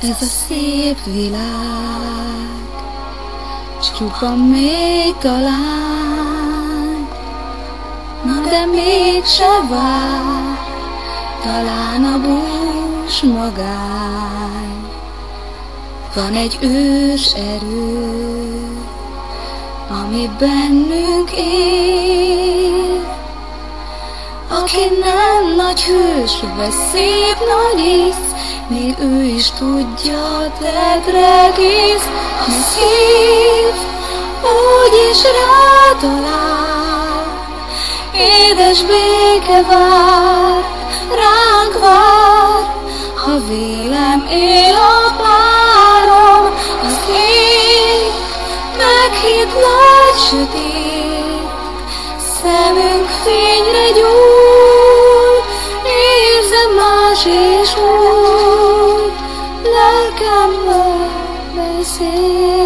Ez a szép világ, csupa mély talán, na de mégse vár, talán a bús magány. Van egy ős erő, ami bennünk él, aki nem nagy hős, vagy szép nagy ész, még ő is tudja, te dregész, ha szív, úgyis rátalál. Édes béke vár, ránk vár, ha vélem él a párom, az ég meghitt nagy sötét, szemünk fényre gyúl, érzem más és új, lelkemmel beszél.